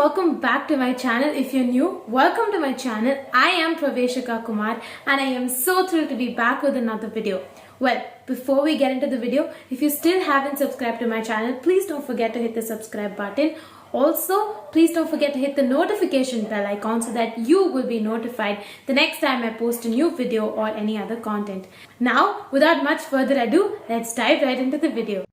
welcome back to my channel. If you're new, welcome to my channel. I am Praveshika Kumar and I am so thrilled to be back with another video. Well, before we get into the video, if you still haven't subscribed to my channel, please don't forget to hit the subscribe button. Also, please don't forget to hit the notification bell icon so that you will be notified the next time I post a new video or any other content. Now, without much further ado, let's dive right into the video.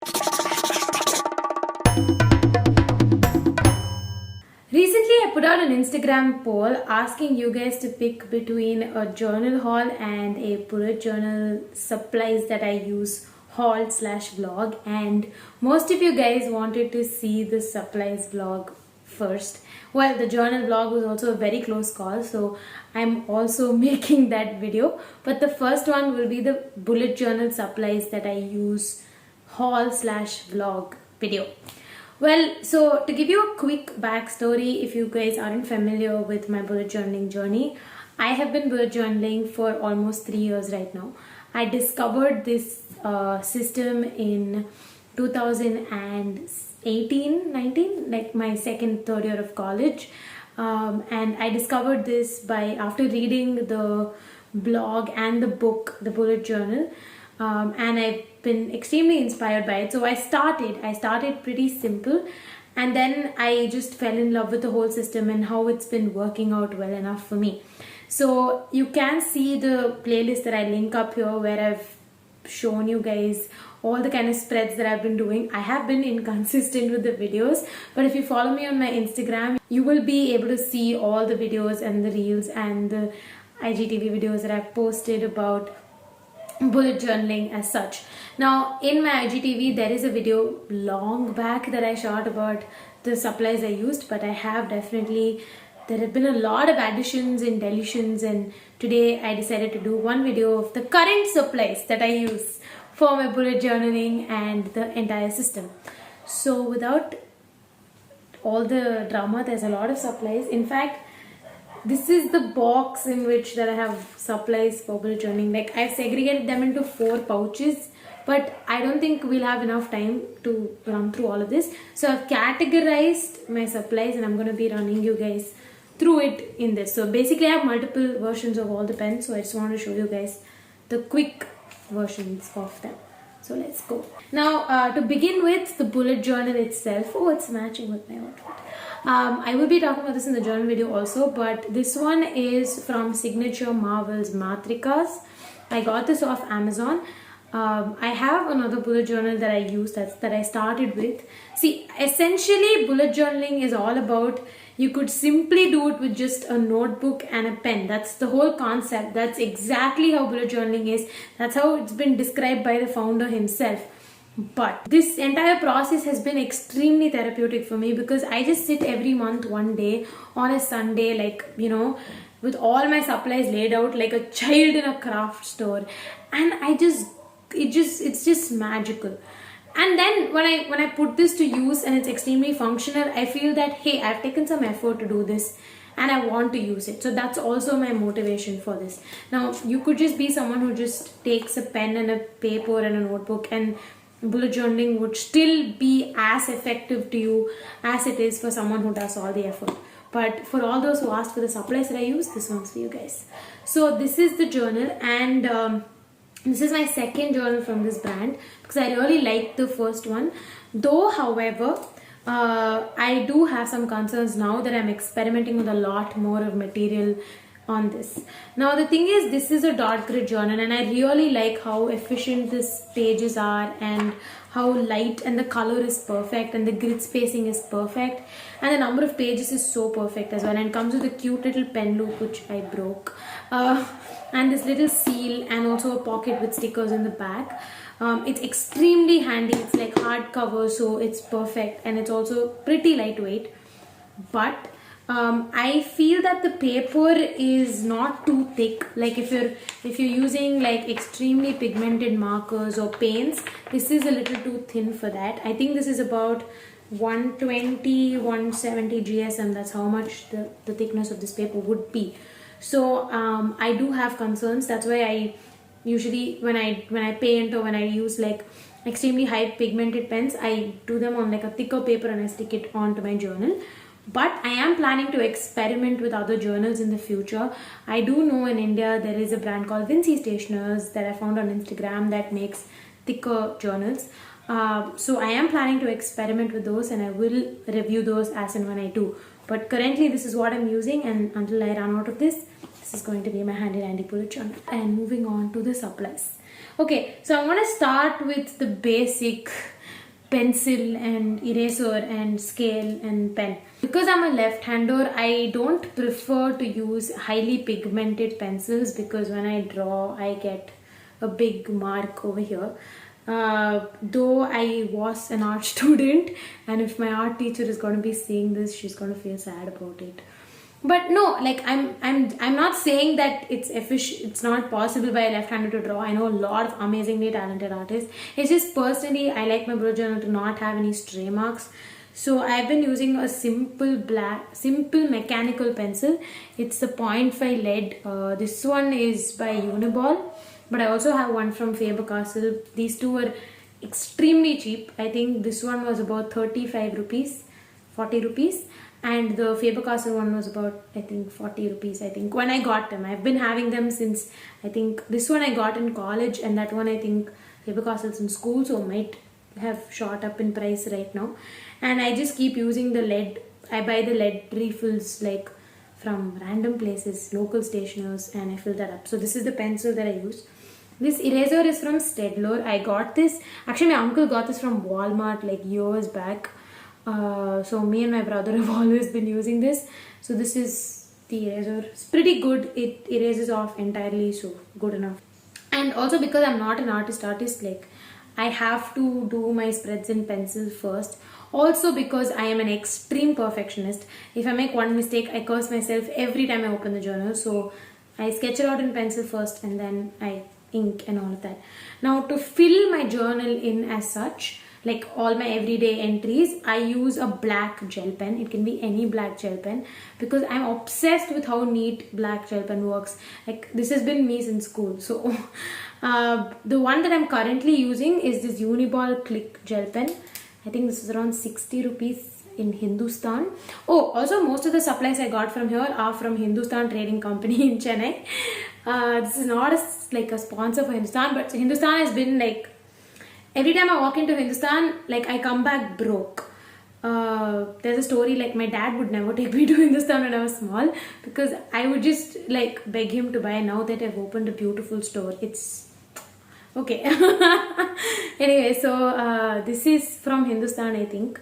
Recently, I put out an Instagram poll asking you guys to pick between a journal haul and a bullet journal supplies that I use haul/vlog, and most of you guys wanted to see the supplies vlog first. Well, the journal vlog was also a very close call, so I'm also making that video, but the first one will be the bullet journal supplies that I use haul/vlog video. Well, so to give you a quick backstory, if you guys aren't familiar with my bullet journaling journey, I have been bullet journaling for almost 3 years right now. I discovered this system in 2018-19, like my third year of college, and I discovered this after reading the blog and the book, The Bullet Journal, and I've been extremely inspired by it. So I started pretty simple, and then I just fell in love with the whole system and how it's been working out well enough for me. So you can see the playlist that I link up here where I've shown you guys all the kind of spreads that I've been doing. I have been inconsistent with the videos, but if you follow me on my Instagram, you will be able to see all the videos and the reels and the IGTV videos that I've posted about bullet journaling as such. Now in my IGTV there is a video long back that I shot about the supplies I used, but there have been a lot of additions and deletions, and today I decided to do one video of the current supplies that I use for my bullet journaling and the entire system. So without all the drama, there's a lot of supplies. In fact, this is the box in which that I have supplies for bullet journaling. Like, I've segregated them into 4 pouches, but I don't think we'll have enough time to run through all of this. So I've categorized my supplies and I'm going to be running you guys through it in this. So basically I have multiple versions of all the pens, so I just want to show you guys the quick versions of them. So let's go. Now to begin with, the bullet journal itself. Oh, it's matching with my outfit. I will be talking about this in the journal video also, but this one is from Signature Marvel's Matrikas. I got this off Amazon. I have another bullet journal that I use that I started with. See, essentially bullet journaling is all about, you could simply do it with just a notebook and a pen. That's the whole concept. That's exactly how bullet journaling is. That's how it's been described by the founder himself. But this entire process has been extremely therapeutic for me, because I just sit every month one day on a Sunday, like, you know, with all my supplies laid out like a child in a craft store, and it's just magical. And then when I put this to use and it's extremely functional, I feel that, hey, I've taken some effort to do this and I want to use it. So that's also my motivation for this. Now, you could just be someone who just takes a pen and a paper and a notebook, and bullet journaling would still be as effective to you as it is for someone who does all the effort. But for all those who asked for the supplies that I use, this one's for you guys. So this is the journal, and this is my second journal from this brand because I really liked the first one. Though, however, I do have some concerns now that I'm experimenting with a lot more of material on this. Now the thing is, this is a dot grid journal, and I really like how efficient these pages are and how light, and the color is perfect, and the grid spacing is perfect, and the number of pages is so perfect as well. And it comes with a cute little pen loop which I broke, and this little seal, and also a pocket with stickers in the back. It's extremely handy. It's like hardcover, so it's perfect, and it's also pretty lightweight. But I feel that the paper is not too thick. Like if you're using like extremely pigmented markers or paints, this is a little too thin for that. I think this is about 120-170 GSM. That's how much the thickness of this paper would be. So I do have concerns. That's why I usually when I paint or when I use like extremely high pigmented pens, I do them on like a thicker paper and I stick it onto my journal. but I am planning to experiment with other journals in the future. I do know in India there is a brand called Vinci Stationers that I found on Instagram that makes thicker journals. So I am planning to experiment with those, and I will review those as and when I do. But currently this is what I'm using, and until I run out of this is going to be my handy dandy bullet journal. And moving on to the supplies. Okay, so I'm going to start with the basic pencil and eraser and scale and pen. Because I'm a left-hander, I don't prefer to use highly pigmented pencils, because when I draw I get a big mark over here. Though I was an art student, and if my art teacher is going to be seeing this, she's going to feel sad about it. But no, like I'm not saying that it's not possible by a left-hander to draw. I know a lot of amazingly talented artists. It's just personally I like my bullet journal to not have any stray marks. So I've been using a simple mechanical pencil. It's the 0.5 lead. This one is by Uniball, but I also have one from Faber-Castell. These two were extremely cheap. I think this one was about 35 rupees, 40 rupees. And the Faber-Castell one was about, I think, 40 rupees, I think, when I got them. I've been having them since, I think, this one I got in college, and that one I think Faber-Castell's in school, so might have shot up in price right now. And I just keep using the lead. I buy the lead refills like from random places, local stationers, and I fill that up. So this is the pencil that I use. This eraser is from Staedtler. I got this, actually my uncle got this from Walmart like years back. So me and my brother have always been using this. So this is the eraser. It's pretty good. It erases off entirely, so good enough. And also because I'm not an artist, like I have to do my spreads in pencil first. Also because I am an extreme perfectionist. If I make one mistake, I curse myself every time I open the journal. So I sketch it out in pencil first, and then I ink and all of that. Now to fill my journal in as such, like all my everyday entries, I use a black gel pen. It can be any black gel pen, because I'm obsessed with how neat black gel pen works. Like this has been me since school. So the one that I'm currently using is this Uniball Click gel pen. I think this is around 60 rupees in Hindustan. Oh, also most of the supplies I got from here are from Hindustan Trading Company in Chennai. This is not like a sponsor for Hindustan, but Hindustan has been like, every time I walk into Hindustan, like I come back broke. There's a story, like my dad would never take me to Hindustan when I was small, because I would just like beg him to buy. Now that I've opened a beautiful store, it's okay. Anyway, so this is from Hindustan, I think.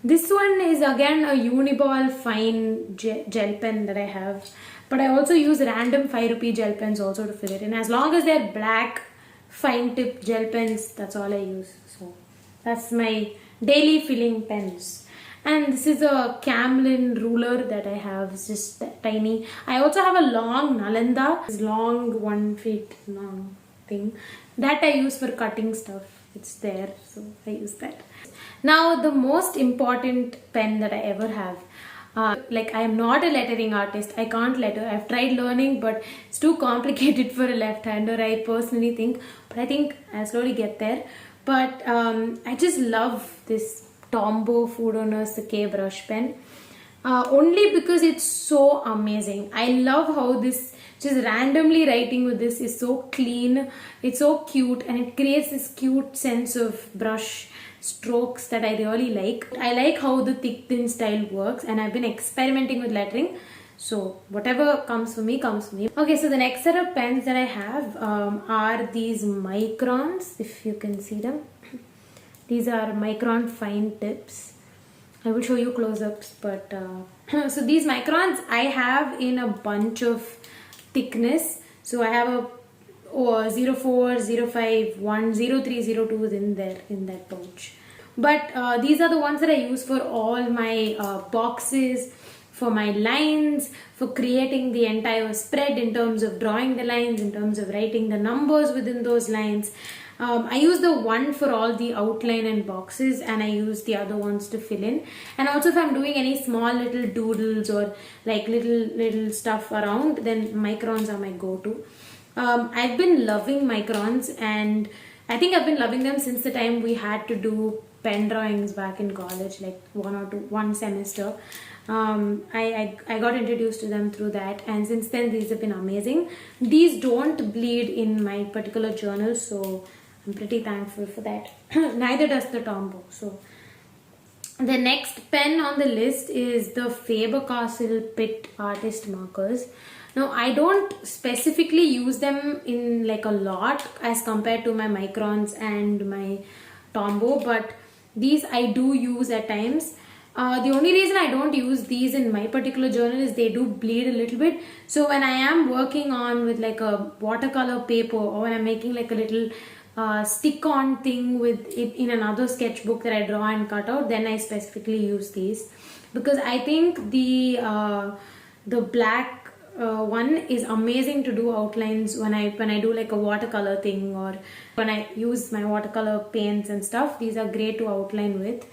This one is again a Uniball fine gel pen that I have, but I also use random 5 rupee gel pens also to fill it in. As long as they're black fine tip gel pens, that's all I use. So that's my daily filling pens. And this is a Camlin ruler that I have. It's just tiny. I also have a long Nalanda, this long 1 feet long thing that I use for cutting stuff. It's there, so I use that. Now the most important pen that I ever have. Like I am not a lettering artist. I can't letter. I've tried learning, but it's too complicated for a left-hander, I personally think. But I think I'll slowly get there. But I just love this Tombow Food Owners, the K brush pen. Only because it's so amazing. I love how this, just randomly writing with this, is so clean. It's so cute, and it creates this cute sense of brush strokes that I really like. I like how the thick thin style works, and I've been experimenting with lettering, so whatever comes for me comes for me. Okay, so the next set of pens that I have are these microns, if you can see them. These are micron fine tips. I will show you close-ups, but so these microns I have in a bunch of thickness. So I have a 04, 05, 1, 03, 02 is in there, in that pouch. But these are the ones that I use for all my boxes, for my lines, for creating the entire spread in terms of drawing the lines, in terms of writing the numbers within those lines. I use the one for all the outline and boxes, and I use the other ones to fill in. And also if I'm doing any small little doodles or like little stuff around, then microns are my go-to. I've been loving microns, and I think I've been loving them since the time we had to do pen drawings back in college, like one semester. I got introduced to them through that, and since then these have been amazing. These don't bleed in my particular journal, so I'm pretty thankful for that. Neither does the Tombow. So the next pen on the list is the Faber-Castell Pitt Artist Markers. Now I don't specifically use them in like a lot as compared to my Microns and my Tombow, but these I do use at times. The only reason I don't use these in my particular journal is they do bleed a little bit. So when I am working on with like a watercolor paper, or when I'm making like a little stick-on thing with it in another sketchbook that I draw and cut out, then I specifically use these, because I think the black one is amazing to do outlines when I do like a watercolor thing, or when I use my watercolor paints and stuff. These are great to outline with,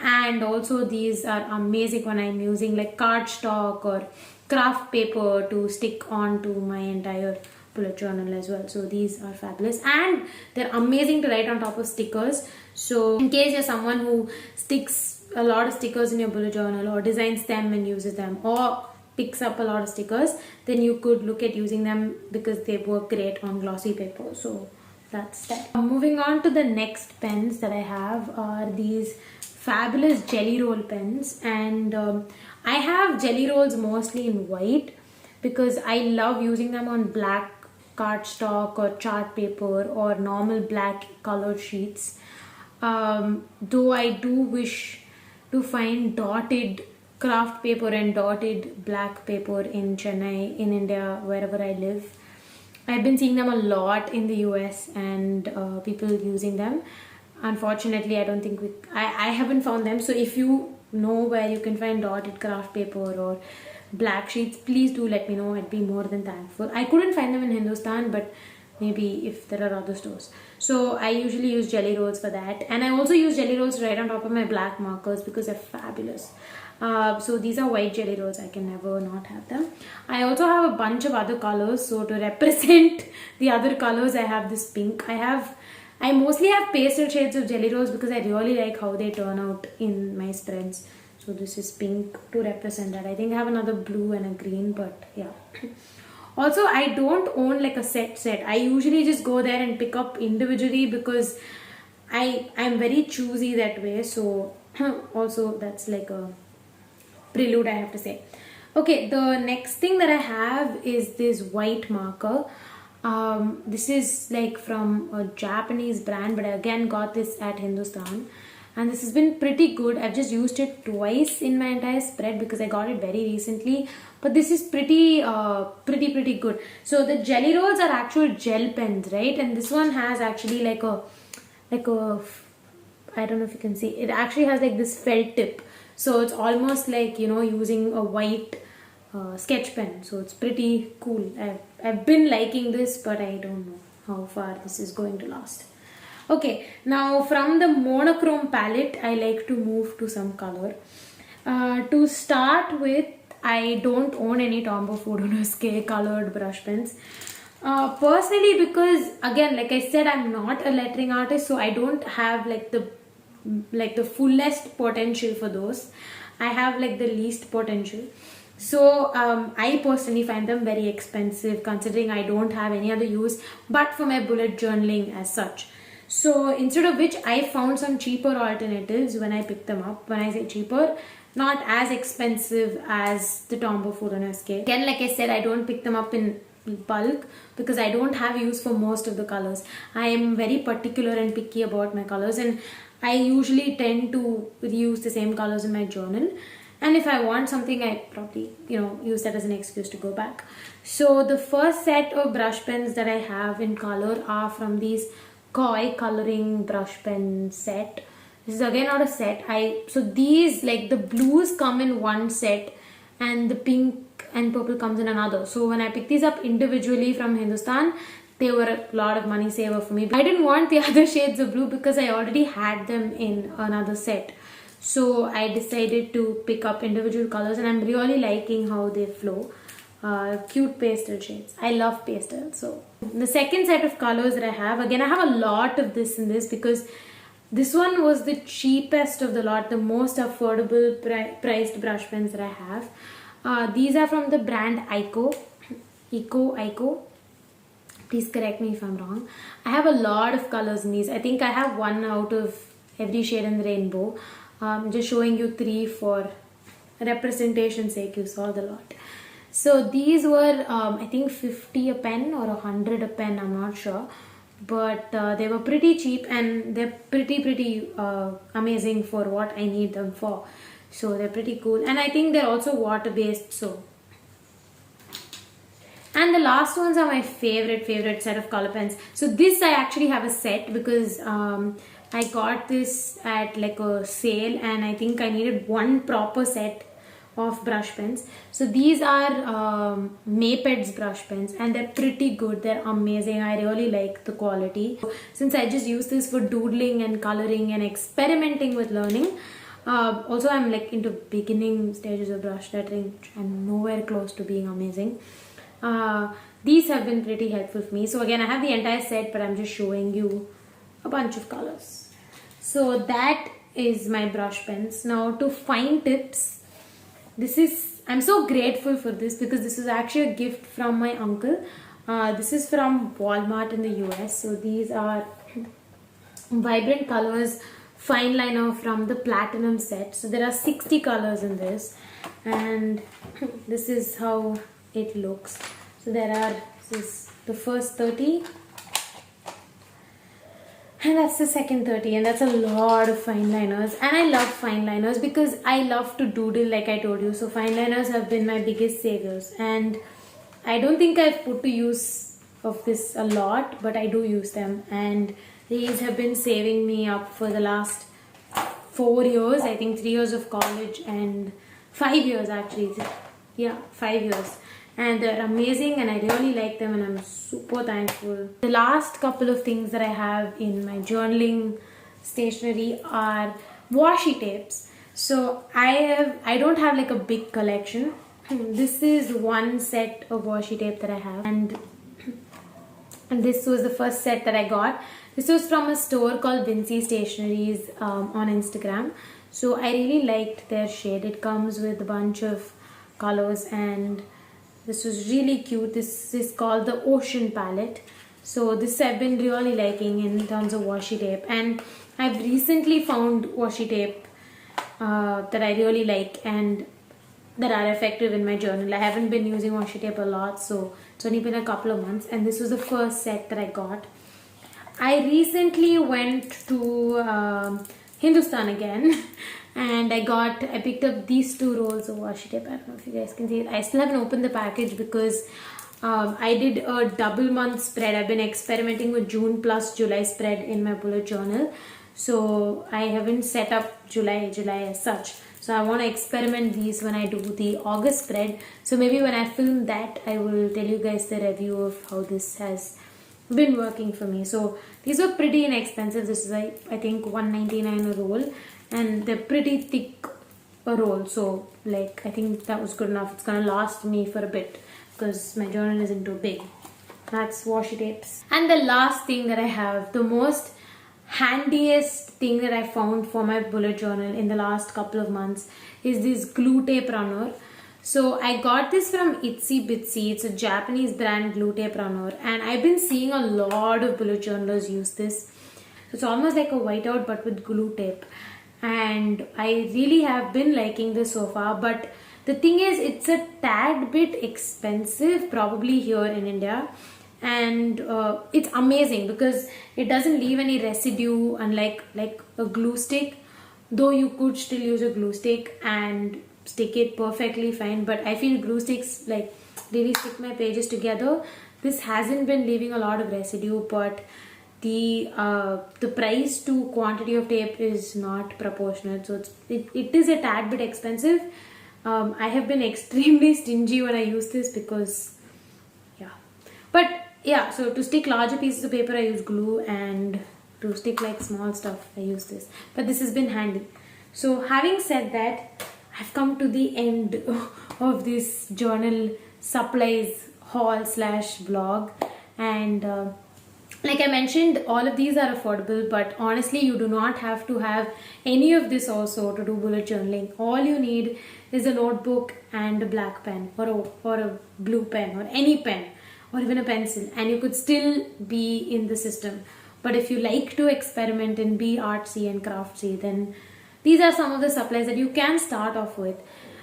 and also these are amazing when I'm using like cardstock or craft paper to stick onto my entire bullet journal as well. So these are fabulous, and they're amazing to write on top of stickers. So in case you're someone who sticks a lot of stickers in your bullet journal, or designs them and uses them, or picks up a lot of stickers, then you could look at using them because they work great on glossy paper. So that's that. Moving on to the next pens that I have are these fabulous jelly roll pens, and I have jelly rolls mostly in white because I love using them on black cardstock or chart paper or normal black colored sheets. Though I do wish to find dotted craft paper and dotted black paper in Chennai, in India, wherever I live. I've been seeing them a lot in the US, and people using them. Unfortunately, I don't think I haven't found them. So if you know where you can find dotted craft paper or black sheets, please do let me know. I'd be more than thankful. I couldn't find them in Hindustan, but maybe if there are other stores. So I usually use jelly rolls for that, and I also use jelly rolls right on top of my black markers because they're fabulous. So these are white jelly rolls. I can never not have them. I also have a bunch of other colors. So to represent the other colors, I have this pink. I mostly have pastel shades of jelly rolls because I really like how they turn out in my spreads. So this is pink to represent that. I think I have another blue and a green, but yeah. Also, I don't own like a set. I usually just go there and pick up individually because I'm very choosy that way. So also that's like a prelude, I have to say. Okay, the next thing that I have is this white marker. This is like from a Japanese brand, but I again got this at Hindustan, and this has been pretty good. I've just used it twice in my entire spread because I got it very recently, but this is pretty good. So the jelly rolls are actual gel pens, right? And this one has actually like a I don't know if you can see, it actually has like this felt tip. So it's almost like, you know, using a white sketch pen. So it's pretty cool. I've been liking this, but I don't know how far this is going to last. Okay, now from the monochrome palette, I like to move to some color. To start with, I don't own any Tombow Food colored brush pens. Personally, because again, like I said, I'm not a lettering artist, so I don't have like the fullest potential for those. I have like the least potential. So I personally find them very expensive, considering I don't have any other use but for my bullet journaling as such. So instead of which, I found some cheaper alternatives when I picked them up. When I say cheaper, not as expensive as the Tombow Food. Again, like I said, I don't pick them up in bulk because I don't have use for most of the colors. I am very particular and picky about my colors, and I usually tend to reuse the same colors in my journal. And if I want something, I probably, use that as an excuse to go back. So the first set of brush pens that I have in color are from these Koi coloring brush pen set. This is again not a set. So these, like the blues come in one set and the pink and purple comes in another. So when I picked these up individually from Hindustan, they were a lot of money saver for me. I didn't want the other shades of blue because I already had them in another set. So I decided to pick up individual colors, and I'm really liking how they flow. Cute pastel shades. I love pastel. So the second set of colors that I have, again I have a lot of this in this because This one was the cheapest of the lot, the most affordable priced brush pens that I have. These are from the brand Ico. Please correct me if I'm wrong. I have a lot of colors in these. I think I have one out of every shade in the rainbow. Just showing you 3 for representation sake. You saw the lot. So these were I think 50 a pen or 100 a pen, I'm not sure. But they were pretty cheap and they're pretty amazing for what I need them for. So they're pretty cool. And I think they're also water based. So. And the last ones are my favorite set of color pens. So this I actually have a set because I got this at like a sale and I think I needed one proper set of brush pens. So these are Maped's brush pens and they're pretty good. They're amazing. I really like the quality. Since I just use this for doodling and coloring and experimenting with learning. Also I'm like into beginning stages of brush lettering, which I'm nowhere close to being amazing. These have been pretty helpful for me. So again, I have the entire set, but I'm just showing you a bunch of colors. So that is my brush pens. Now to fine tips, I'm so grateful for this because this is actually a gift from my uncle. This is from Walmart in the US. So these are vibrant colors fine liner from the platinum set. So there are 60 colors in this and this is how it looks. So this is the first 30 and that's the second 30 and that's a lot of fine liners. And I love fine liners because I love to doodle like I told you. So fine liners have been my biggest saviors and I don't think I've put to use of this a lot, but I do use them and these have been saving me up for the last 4 years. I think 3 years of college and 5 years actually. Yeah, 5 years. And they're amazing and I really like them and I'm super thankful. The last couple of things that I have in my journaling stationery are washi tapes. So I don't have like a big collection. This is one set of washi tape that I have and this was the first set that I got. This was from a store called Vinci Stationeries on Instagram. So I really liked their shade. It comes with a bunch of colors and this was really cute. This is called the Ocean Palette. So this I've been really liking in terms of washi tape. And I've recently found washi tape that I really like and that are effective in my journal. I haven't been using washi tape a lot, so it's only been a couple of months. And this was the first set that I got. I recently went to Hindustan again. And I picked up these 2 rolls of washi tape. I don't know if you guys can see it. I still haven't opened the package because I did a double month spread. I've been experimenting with June plus July spread in my bullet journal. So I haven't set up July as such. So I want to experiment these when I do the August spread. So maybe when I film that, I will tell you guys the review of how this has been working for me. So these were pretty inexpensive. This is like I think $1.99 a roll. And they're pretty thick a roll, so like I think that was good enough. It's gonna last me for a bit because my journal isn't too big. That's washi tapes. And the last thing that I have, the most handiest thing that I found for my bullet journal in the last couple of months is this glue tape runner. So I got this from Itsy Bitsy. It's a Japanese brand glue tape runner and I've been seeing a lot of bullet journalers use this. It's almost like a whiteout but with glue tape. And I really have been liking this so far, but the thing is it's a tad bit expensive probably here in India and it's amazing because it doesn't leave any residue unlike like a glue stick, though you could still use a glue stick and stick it perfectly fine, but I feel glue sticks like really stick my pages together. This hasn't been leaving a lot of residue, but the price to quantity of tape is not proportionate, so it is a tad bit expensive. I have been extremely stingy when I use this because so to stick larger pieces of paper I use glue and to stick like small stuff I use this, but this has been handy. So having said that, I've come to the end of this journal supplies haul / vlog and Like I mentioned, all of these are affordable, but honestly you do not have to have any of this also to do bullet journaling. All you need is a notebook and a black pen, or a blue pen, or any pen, or even a pencil, and you could still be in the system. But if you like to experiment and be artsy and craftsy, then these are some of the supplies that you can start off with.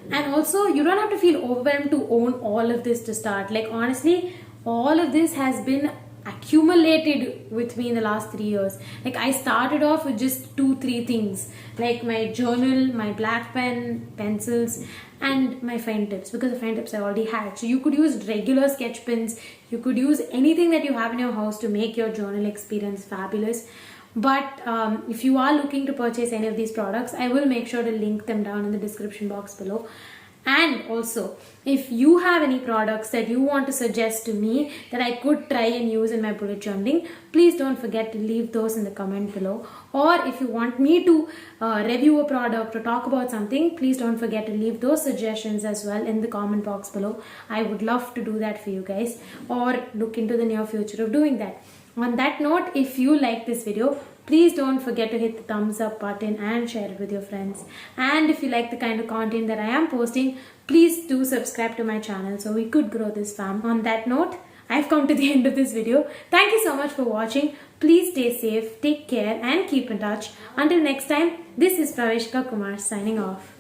And also, you don't have to feel overwhelmed to own all of this to start. Like honestly, all of this has been accumulated with me in the last 3 years. Like I started off with just 2-3 things, like my journal, my black pen, pencils, and my fine tips, because the fine tips I already had. So you could use regular sketch pens, you could use anything that you have in your house to make your journal experience fabulous. But if you are looking to purchase any of these products, I will make sure to link them down in the description box below. And also, if you have any products that you want to suggest to me that I could try and use in my bullet journaling, please don't forget to leave those in the comment below. Or if you want me to review a product or talk about something, please don't forget to leave those suggestions as well in the comment box below. I would love to do that for you guys, or look into the near future of doing that. On that note, if you like this video, please don't forget to hit the thumbs up button and share it with your friends. And if you like the kind of content that I am posting, please do subscribe to my channel so we could grow this fam. On that note, I've come to the end of this video. Thank you so much for watching. Please stay safe, take care and keep in touch. Until next time, this is Praveshika Kumar signing off.